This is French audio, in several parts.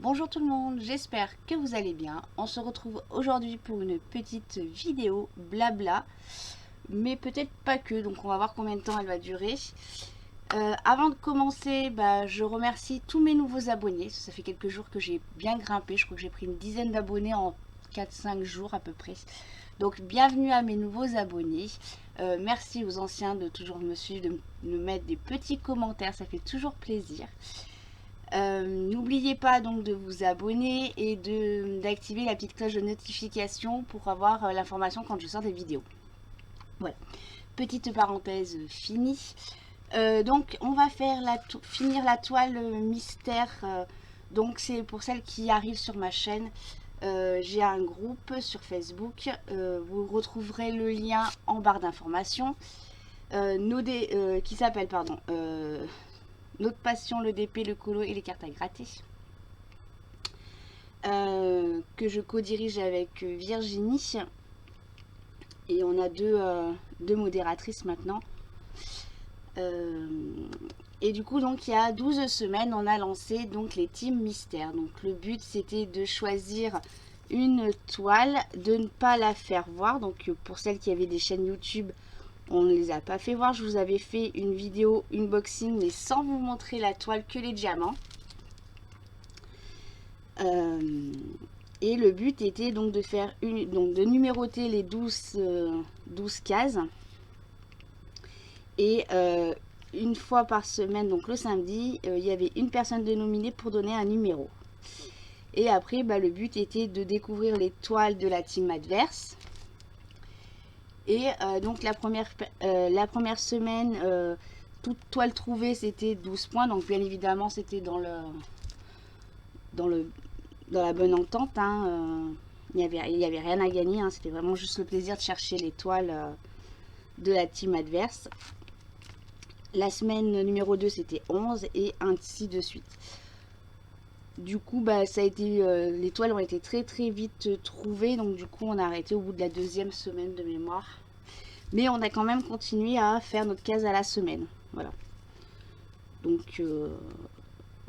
Bonjour tout le monde, j'espère que vous allez bien. On se retrouve aujourd'hui pour une petite vidéo blabla, mais peut-être pas que, donc on va voir combien de temps elle va durer. Avant de commencer, je remercie tous mes nouveaux abonnés. Ça fait quelques jours que j'ai bien grimpé, je crois que j'ai pris une dizaine d'abonnés en 4-5 jours à peu près. Donc bienvenue à mes nouveaux abonnés. Merci aux anciens de toujours me suivre, de me mettre des petits commentaires, ça fait toujours plaisir. N'oubliez pas donc de vous abonner et d'activer la petite cloche de notification pour avoir l'information quand je sors des vidéos. Voilà, petite parenthèse finie. Donc on va faire finir la toile mystère. Donc c'est pour celles qui arrivent sur ma chaîne. J'ai un groupe sur Facebook. Vous retrouverez le lien en barre d'informations. Qui s'appelle Notre passion, le DP, le colo et les cartes à gratter. Que je co-dirige avec Virginie. Et on a deux modératrices maintenant. Et du coup, donc il y a 12 semaines, on a lancé donc les teams mystères. Donc le but, c'était de choisir une toile, de ne pas la faire voir. Donc pour celles qui avaient des chaînes YouTube, on ne les a pas fait voir. Je vous avais fait une vidéo unboxing, mais sans vous montrer la toile, que les diamants. Et le but était donc de faire de numéroter les 12 cases. Et une fois par semaine, donc le samedi, il y avait une personne de nominée pour donner un numéro. Et après, le but était de découvrir les toiles de la team adverse. Et donc la première semaine, toute toile trouvée, c'était 12 points. Donc bien évidemment, c'était dans la bonne entente. Il n'y avait rien à gagner. C'était vraiment juste le plaisir de chercher les toiles de la team adverse. La semaine numéro 2, c'était 11 et ainsi de suite. Du coup, ça a été, les toiles ont été très très vite trouvées. Donc du coup, on a arrêté au bout de la deuxième semaine de mémoire. Mais on a quand même continué à faire notre case à la semaine. Voilà. Donc,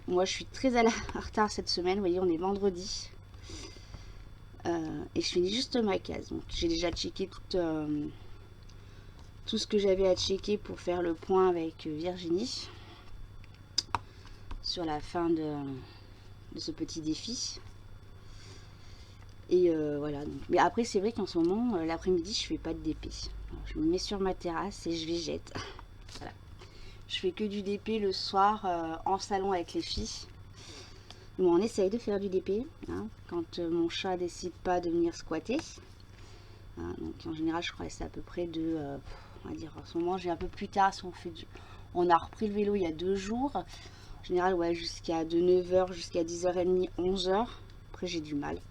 moi, je suis très en retard cette semaine. Vous voyez, on est vendredi. Et je finis juste ma case. Donc, j'ai déjà checké tout ce que j'avais à checker pour faire le point avec Virginie sur la fin de ce petit défi. Et voilà. Donc. Mais après, c'est vrai qu'en ce moment, l'après-midi, je fais pas de DP. Alors, je me mets sur ma terrasse et je végète. Voilà. Je fais que du DP le soir en salon avec les filles. Bon, on essaye de faire du DP quand mon chat décide pas de venir squatter. Donc en général, je crois que c'est à peu près on va dire, en ce moment, j'ai un peu plus tard. Si on a repris le vélo il y a 2 jours. En général, ouais, jusqu'à de 9h jusqu'à 10h30, 11h. Après, j'ai du mal.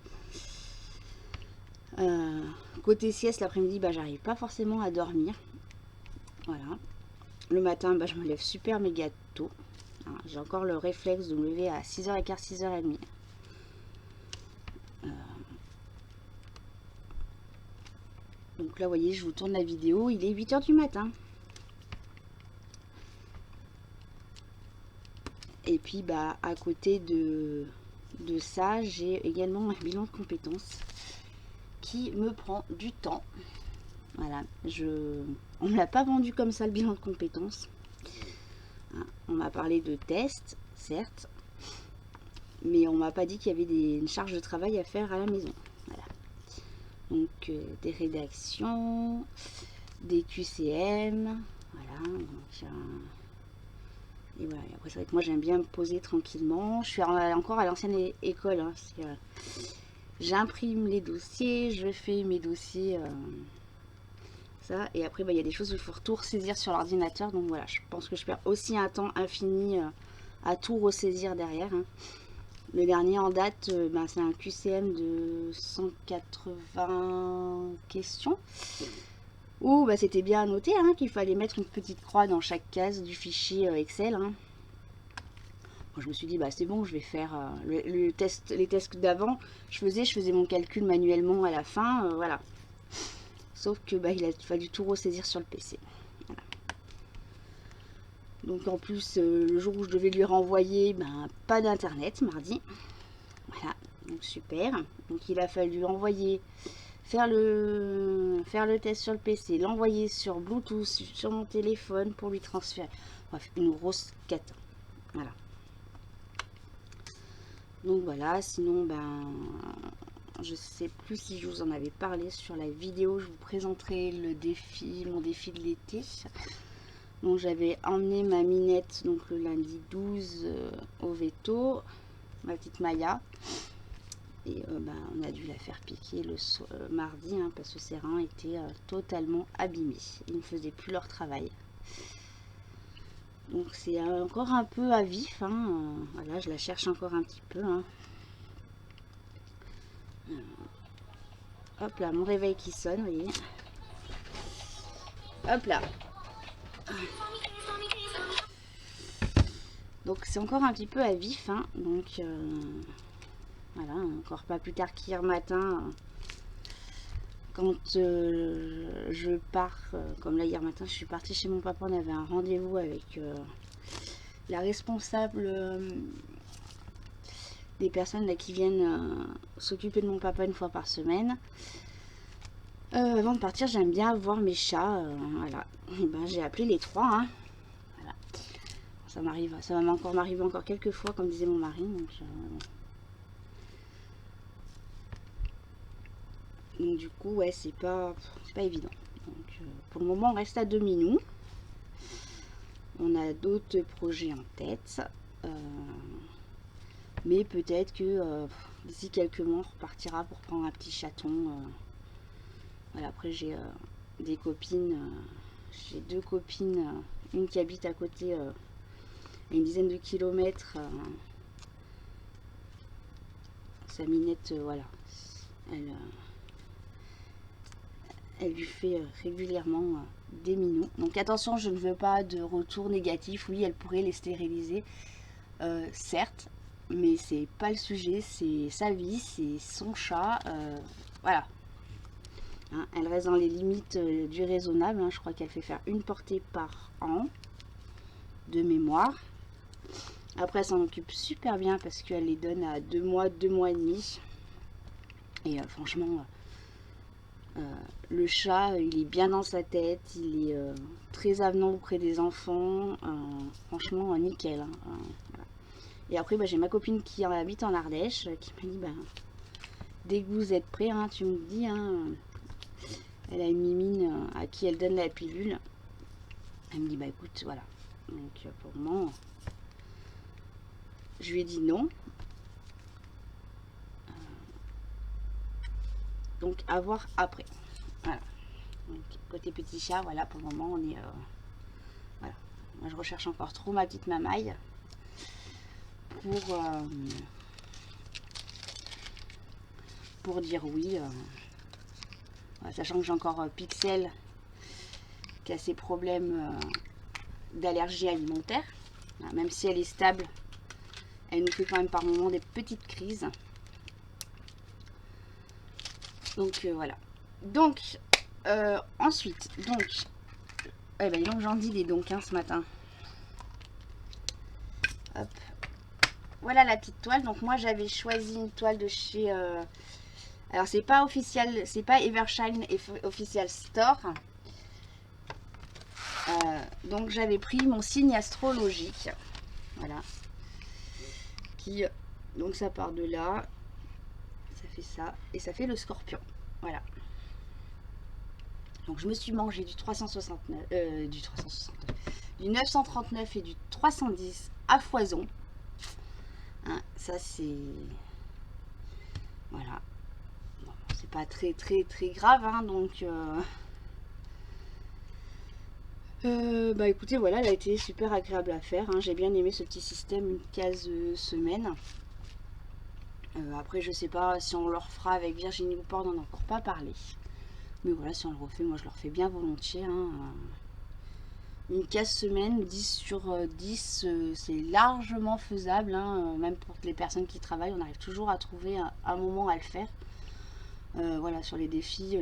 Côté sieste, l'après-midi, j'arrive pas forcément à dormir. Voilà. Le matin, je me lève super méga tôt. J'ai encore le réflexe de me lever à 6h15, 6h30. Donc là, vous voyez, je vous tourne la vidéo. Il est 8h du matin. Et puis, à côté de ça, j'ai également un bilan de compétences qui me prend du temps. Voilà, on ne me l'a pas vendu comme ça, le bilan de compétences. On m'a parlé de tests, certes, mais on m'a pas dit qu'il y avait une charge de travail à faire à la maison. Voilà. Donc, des rédactions, des QCM, voilà. Donc, et voilà. Après, c'est vrai que moi, j'aime bien me poser tranquillement. Je suis encore à l'ancienne école. J'imprime les dossiers, je fais mes dossiers. Ça. Et après, il y a des choses où il faut tout ressaisir sur l'ordinateur. Donc voilà, je pense que je perds aussi un temps infini à tout ressaisir derrière. Le dernier en date, c'est un QCM de 180 questions. Où c'était bien noté qu'il fallait mettre une petite croix dans chaque case du fichier Excel. Moi, je me suis dit, c'est bon, je vais faire les tests d'avant. Je faisais mon calcul manuellement à la fin. Voilà. Sauf que il a fallu tout ressaisir sur le PC. Voilà. Donc en plus, le jour où je devais lui renvoyer, pas d'internet mardi. Voilà, donc super. Donc il a fallu l'envoyer, faire le test sur le PC, l'envoyer sur Bluetooth, sur mon téléphone pour lui transférer. Bref, une grosse cata. Voilà. Donc voilà, sinon, ben, je sais plus si je vous en avais parlé sur la vidéo. Je vous présenterai le défi, mon défi de l'été. Donc j'avais emmené ma minette donc le lundi 12 au veto, ma petite Maya. Et ben, on a dû la faire piquer le mardi hein, parce que ses reins étaient totalement abîmés. Ils ne faisaient plus leur travail. Donc c'est encore un peu à vif. Hein. Voilà, je la cherche encore un petit peu. Hein. Hop là, mon réveil qui sonne, vous voyez. Hop là. Donc c'est encore un petit peu à vif. Hein. Donc voilà, encore pas plus tard qu'hier matin. Quand je pars, comme là hier matin, je suis partie chez mon papa, on avait un rendez-vous avec la responsable des personnes là, qui viennent s'occuper de mon papa une fois par semaine. Avant de partir, j'aime bien voir mes chats. Voilà. Et ben, j'ai appelé les 3. Hein. Voilà. Ça va encore m'arriver encore quelques fois, comme disait mon mari. Donc du coup, ouais, c'est pas évident. Donc, pour le moment, on reste à demi-nous. On a d'autres projets en tête. Mais peut-être que d'ici quelques mois, on repartira pour prendre un petit chaton. Voilà, après, j'ai des copines. J'ai 2 copines. Une qui habite à côté, à une dizaine de kilomètres. Sa minette, voilà. Elle lui fait régulièrement des minous. Donc attention, je ne veux pas de retour négatif. Oui, elle pourrait les stériliser, certes, mais c'est pas le sujet. C'est sa vie, c'est son chat. Voilà. Hein, elle reste dans les limites du raisonnable. Hein. Je crois qu'elle fait faire une portée par an, de mémoire. Après, elle s'en occupe super bien parce qu'elle les donne à 2 mois, 2 mois et demi. Et franchement... le chat, il est bien dans sa tête, il est très avenant auprès des enfants, franchement nickel. Hein, voilà. Et après, bah, j'ai ma copine qui habite en Ardèche, qui m'a dit, bah, dès que vous êtes prêts, hein, tu me dis, hein, elle a une mimine à qui elle donne la pilule. Elle me dit, bah écoute, voilà. Donc pour le moment, je lui ai dit non. Donc à voir après. Voilà. Donc, côté petit chat, voilà, pour le moment, on est... voilà. Moi, je recherche encore trop ma petite mamaille pour dire oui. Voilà, sachant que j'ai encore Pixel qui a ses problèmes d'allergie alimentaire. Voilà, même si elle est stable, elle nous fait quand même par moments des petites crises. Donc voilà. Donc ensuite, donc, eh ben, donc j'en dis des donc hein, ce matin. Hop. Voilà la petite toile. Donc moi j'avais choisi une toile de chez. Alors c'est pas officiel, c'est pas Evershine Official Store. Donc j'avais pris mon signe astrologique. Voilà. Qui donc ça part de là. Ça fait ça et ça fait le Scorpion. Voilà. Donc je me suis mangé du 369, du 939 et du 310 à foison. Hein, ça c'est... Voilà. Bon, c'est pas très grave, hein, donc... bah écoutez, voilà, elle a été super agréable à faire. Hein. J'ai bien aimé ce petit système, une case semaine. Après, je sais pas si on le refera avec Virginie Louport, on n'en a encore pas parlé. Mais voilà, si on le refait, moi je le refais bien volontiers. Hein. Une case semaine, 10 sur 10, c'est largement faisable. Hein. Même pour les personnes qui travaillent, on arrive toujours à trouver un moment à le faire. Voilà, sur les défis,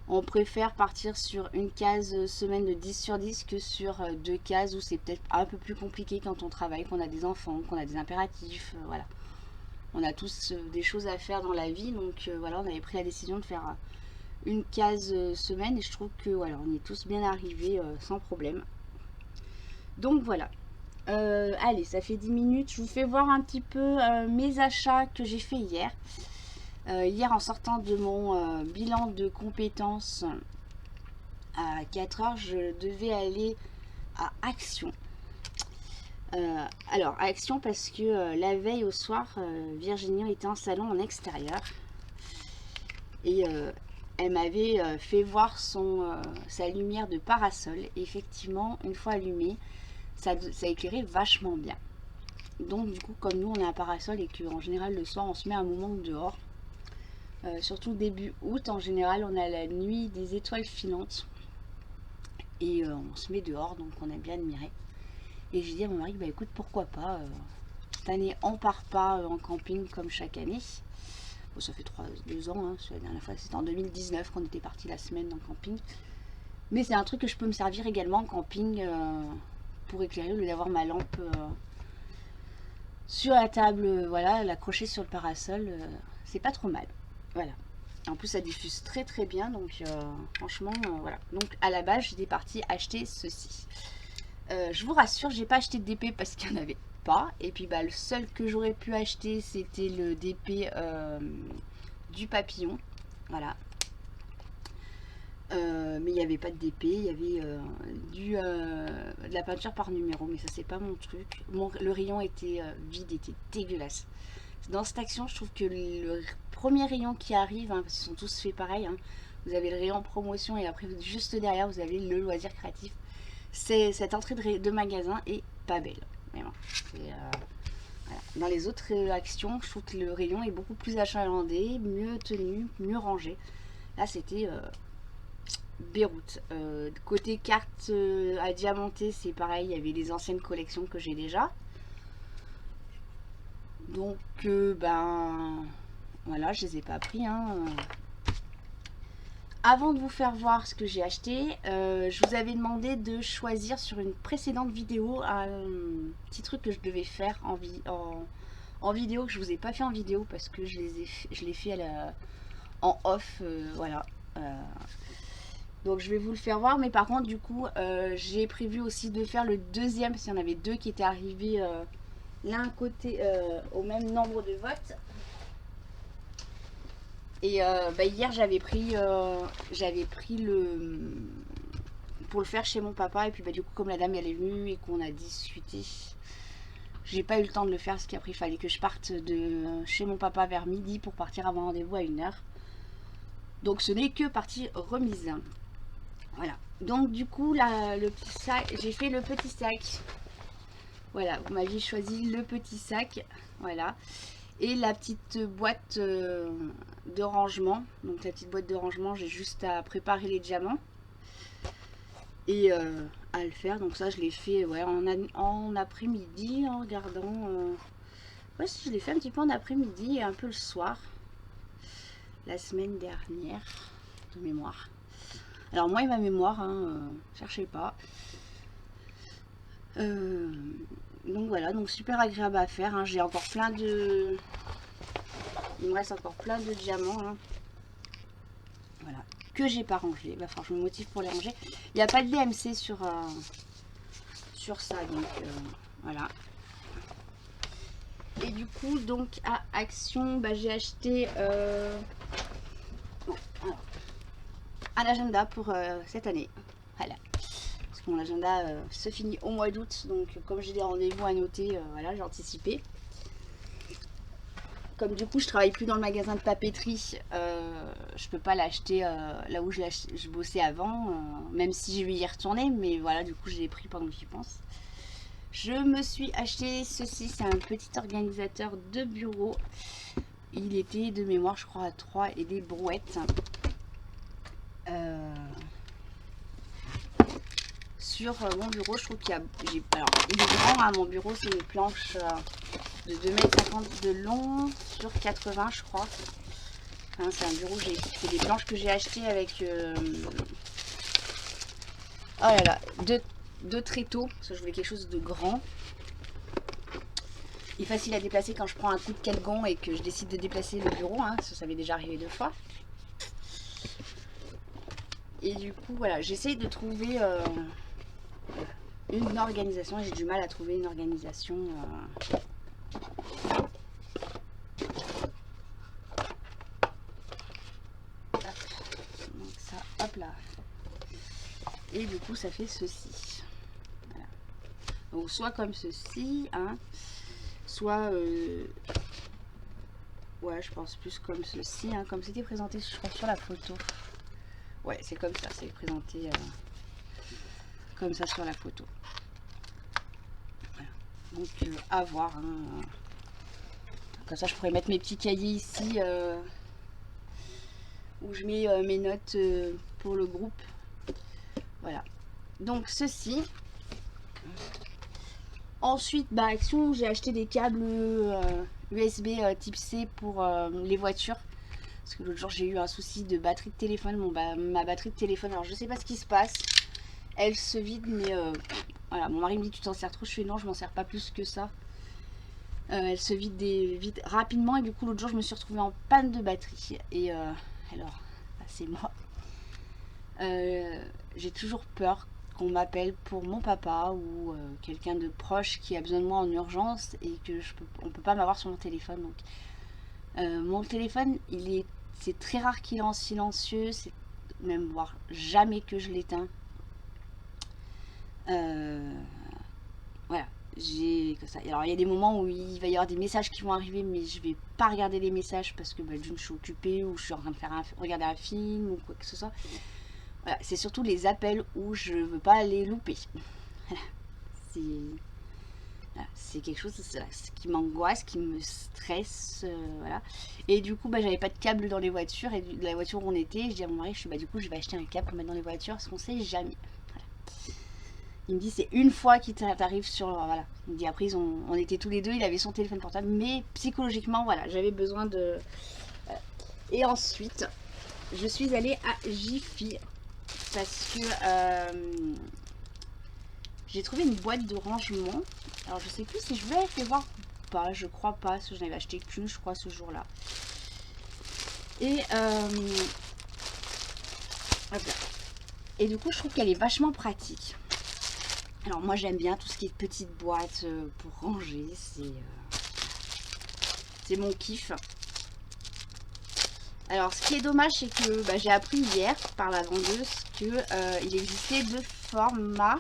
on préfère partir sur une case semaine de 10 sur 10 que sur 2 cases où c'est peut-être un peu plus compliqué quand on travaille, qu'on a des enfants, qu'on a des impératifs. Voilà. On a tous des choses à faire dans la vie, donc voilà, on avait pris la décision de faire une case semaine et je trouve que voilà, on est tous bien arrivés sans problème. Donc voilà. Allez, ça fait 10 minutes. Je vous fais voir un petit peu mes achats que j'ai fait hier. Hier, en sortant de mon bilan de compétences à 4 heures, je devais aller à Action. Alors, à Action parce que la veille au soir, Virginie était en salon en extérieur. Et elle m'avait fait voir sa lumière de parasol. Et effectivement, une fois allumée, ça éclairait vachement bien. Donc du coup, comme nous on a un parasol et qu'en général le soir on se met un moment dehors, surtout début août, en général on a la nuit des étoiles filantes et on se met dehors, donc on aime bien admirer. Et j'ai dit à mon mari, bah écoute, pourquoi pas, cette année on part pas en camping comme chaque année. Bon, ça fait 2 ans, hein, la dernière fois c'était en 2019 qu'on était parti la semaine en camping. Mais c'est un truc que je peux me servir également en camping pour éclairer au lieu d'avoir ma lampe sur la table, voilà, l'accrocher sur le parasol, c'est pas trop mal. Voilà. En plus, ça diffuse très très bien, donc franchement, voilà. Donc à la base, j'étais partie acheter ceci. Je vous rassure, j'ai pas acheté de DP parce qu'il n'y en avait pas. Et puis bah, le seul que j'aurais pu acheter, c'était le DP du papillon. Voilà. Mais il n'y avait pas de DP, il y avait de la peinture par numéro, mais ça c'est pas mon truc. Le rayon était vide, était dégueulasse. Dans cette action, je trouve que le premier rayon qui arrive, hein, parce qu'ils sont tous faits pareil, hein, vous avez le rayon promotion et après juste derrière vous avez le loisir créatif. Cette entrée de magasin est pas belle. Mais bon, voilà. Dans les autres actions, je trouve que le rayon est beaucoup plus achalandé, mieux tenu, mieux rangé. Là c'était Beyrouth. Côté carte à diamanter, c'est pareil, il y avait les anciennes collections que j'ai déjà. Donc, ben voilà, je les ai pas pris. Hein. Avant de vous faire voir ce que j'ai acheté, je vous avais demandé de choisir sur une précédente vidéo un petit truc que je devais faire en vidéo, que je vous ai pas fait en vidéo parce que je l'ai fait en off. Voilà. Donc je vais vous le faire voir, mais par contre du coup j'ai prévu aussi de faire le deuxième, parce qu'il y en avait deux qui étaient arrivés l'un côté au même nombre de votes. Et bah, hier j'avais pris le pour le faire chez mon papa, et puis bah, du coup comme la dame elle est venue et qu'on a discuté, j'ai pas eu le temps de le faire, parce qu'après il fallait que je parte de chez mon papa vers midi pour partir à mon rendez-vous à 1h. Donc ce n'est que partie remise. Voilà, donc du coup le petit sac, j'ai fait le petit sac. Voilà, vous m'aviez choisi le petit sac, voilà. Et la petite boîte de rangement. Donc la petite boîte de rangement, j'ai juste à préparer les diamants et à le faire. Donc ça je l'ai fait ouais, en après-midi, en regardant. Ouais, si je l'ai fait un petit peu en après-midi et un peu le soir. La semaine dernière, de mémoire. Alors moi et ma mémoire, hein, cherchez pas. Donc voilà, donc super agréable à faire. Hein. J'ai encore plein de... Il me reste encore plein de diamants. Hein. Voilà, que j'ai pas rangé. Bah, franchement, je me motive pour les ranger. Il n'y a pas de DMC sur ça, donc voilà. Et du coup, donc à Action, bah, j'ai acheté un agenda pour cette année. Voilà. Parce que mon agenda se finit au mois d'août, donc comme j'ai des rendez-vous à noter, voilà, j'ai anticipé. Comme du coup je travaille plus dans le magasin de papeterie, je peux pas l'acheter là où je bossais avant, même si je vais y retourner, mais voilà, du coup je l'ai pris pendant que j'y pense. Je me suis acheté ceci, c'est un petit organisateur de bureau. Il était de mémoire je crois à 3 et des brouettes. Sur mon bureau, je trouve qu'il y a... Alors, il est grand, hein, mon bureau, c'est une planche de 2,50 m de long sur 80, je crois. Hein, c'est un bureau, c'est des planches que j'ai achetées avec... Oh là là, deux tréteaux, parce que je voulais quelque chose de grand. est facile à déplacer quand je prends un coup de calgon et que je décide de déplacer le bureau, hein, ça m'est déjà arrivé 2 fois. Et du coup, voilà, j'essaye de trouver une organisation. J'ai du mal à trouver une organisation. Hop. Donc ça, hop là. Et du coup, ça fait ceci. Voilà. Donc soit comme ceci, hein, soit... ouais, je pense plus comme ceci, hein, comme c'était présenté, je crois, sur la photo. Ouais, c'est comme ça, c'est présenté comme ça sur la photo. Voilà. Donc, à voir. Hein. Comme ça, je pourrais mettre mes petits cahiers ici où je mets mes notes pour le groupe. Voilà. Donc, ceci. Ensuite, bah, action, j'ai acheté des câbles USB type C pour les voitures. Parce que l'autre jour, j'ai eu un souci de batterie de téléphone. Bon, bah, ma batterie de téléphone, alors je sais pas ce qui se passe. Elle se vide, mais voilà. Mon mari me dit, tu t'en sers trop. Je fais non, je m'en sers pas plus que ça. Elle se vide rapidement. Et du coup, l'autre jour, je me suis retrouvée en panne de batterie. Et alors, bah, c'est moi. J'ai toujours peur qu'on m'appelle pour mon papa ou quelqu'un de proche qui a besoin de moi en urgence et que on peut pas m'avoir sur mon téléphone. Donc, mon téléphone, c'est très rare qu'il est en silencieux, c'est même voire jamais que je l'éteins. Voilà, j'ai que ça. Alors il y a des moments où il va y avoir des messages qui vont arriver, mais je vais pas regarder les messages parce que bah, d'une, je suis occupée ou je suis en train de regarder un film ou quoi que ce soit. Voilà, c'est surtout les appels où je veux pas les louper. C'est quelque chose qui m'angoisse, qui me stresse, voilà. Et du coup, bah, j'avais pas de câble dans les voitures, et de la voiture où on était, je dis à mon mari, bah, du coup, je vais acheter un câble pour mettre dans les voitures, parce qu'on sait jamais. Voilà. Il me dit, c'est une fois qu'il t'arrive sur... Voilà. Il me dit, après, on était tous les deux, il avait son téléphone portable, mais psychologiquement, voilà, j'avais besoin de... Voilà. Et ensuite, je suis allée à Jiffy, parce que... j'ai trouvé une boîte de rangement. Alors je sais plus si je vais aller voir ou pas. Je crois pas, parce que je n'avais acheté qu'une, je crois, ce jour-là. Et et du coup, je trouve qu'elle est vachement pratique. Alors moi, j'aime bien tout ce qui est petite boîte pour ranger. C'est mon kiff. Alors, ce qui est dommage, c'est que bah, j'ai appris hier par la vendeuse qu'il existait 2 formats.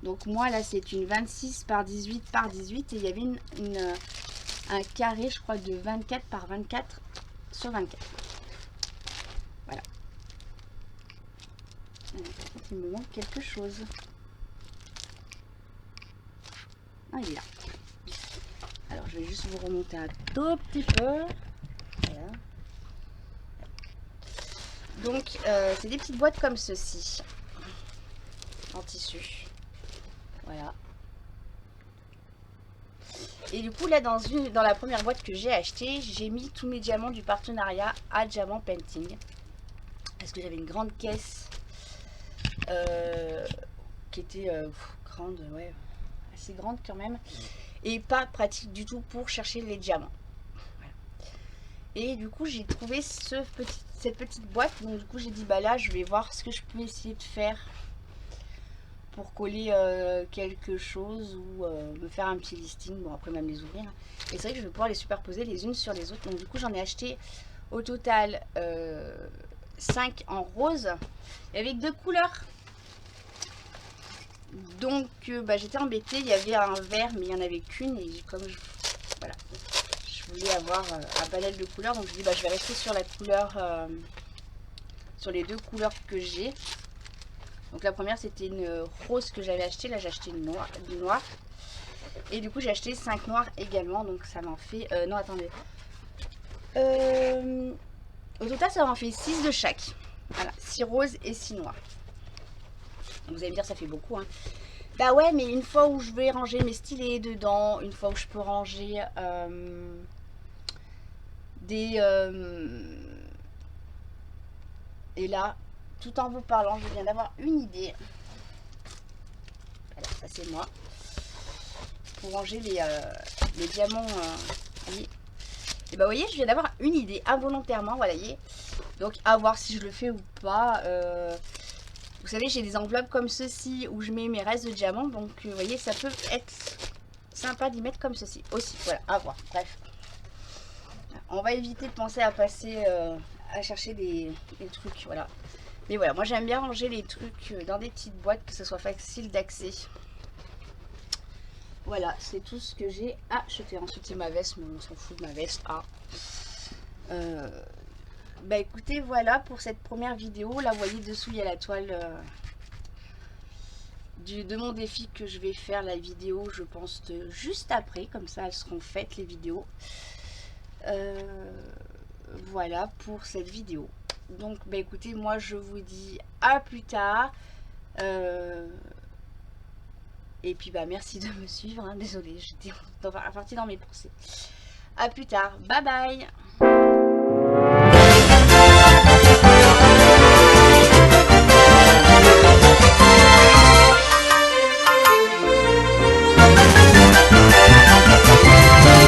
Donc moi là c'est une 26 par 18 par 18 et il y avait un carré je crois de 24 par 24 sur 24. Voilà. Il me manque quelque chose. Ah il est là. Alors je vais juste vous remonter un tout petit peu. Voilà. Donc c'est des petites boîtes comme ceci. En tissu. Voilà. Et du coup là dans la première boîte que j'ai achetée, j'ai mis tous mes diamants du partenariat à Diamant Painting. Parce que j'avais une grande caisse qui était grande, ouais, assez grande quand même. Et pas pratique du tout pour chercher les diamants. Voilà. Et du coup j'ai trouvé cette petite boîte. Donc du coup j'ai dit bah là je vais voir ce que je peux essayer de faire pour coller quelque chose ou me faire un petit listing. Bon après même les ouvrir. Et c'est vrai que je vais pouvoir les superposer les unes sur les autres. Donc du coup j'en ai acheté au total 5 en rose et avec 2 couleurs. Donc bah, j'étais embêtée, il y avait un vert mais il n'y en avait qu'une et comme voilà, je voulais avoir un panel de couleurs, donc je dis bah, je vais rester sur la couleur, sur les 2 couleurs que j'ai. Donc la première c'était une rose que j'avais acheté, là j'ai acheté du noir. Et du coup j'ai acheté 5 noirs également, donc ça m'en fait... non attendez. Au total ça m'en fait 6 de chaque. Voilà, 6 roses et 6 noirs. Donc vous allez me dire ça fait beaucoup hein. Bah ouais mais une fois où je vais ranger mes stylés dedans, une fois où je peux ranger des... et là... Tout en vous parlant, je viens d'avoir une idée. Alors, ça c'est moi. pour ranger les diamants. Voyez. Et bah vous voyez, je viens d'avoir une idée involontairement, voilà, voyez. Donc à voir si je le fais ou pas. Vous savez, j'ai des enveloppes comme ceci où je mets mes restes de diamants. Donc vous voyez, ça peut être sympa d'y mettre comme ceci aussi. Voilà, à voir. Bref. On va éviter de penser à passer à chercher des trucs, voilà. Mais voilà, moi j'aime bien ranger les trucs dans des petites boîtes, que ce soit facile d'accès. Voilà, c'est tout ce que j'ai acheté. Ensuite c'est ma veste, mais on s'en fout de ma veste. Bah écoutez, voilà pour cette première vidéo. Là vous voyez dessous il y a la toile de mon défi que je vais faire la vidéo, je pense juste après, comme ça elles seront faites les vidéos. Voilà pour cette vidéo. Donc bah écoutez, moi je vous dis à plus tard. Et puis bah merci de me suivre, hein. Désolée, j'étais partie dans mes pensées. À plus tard, bye bye.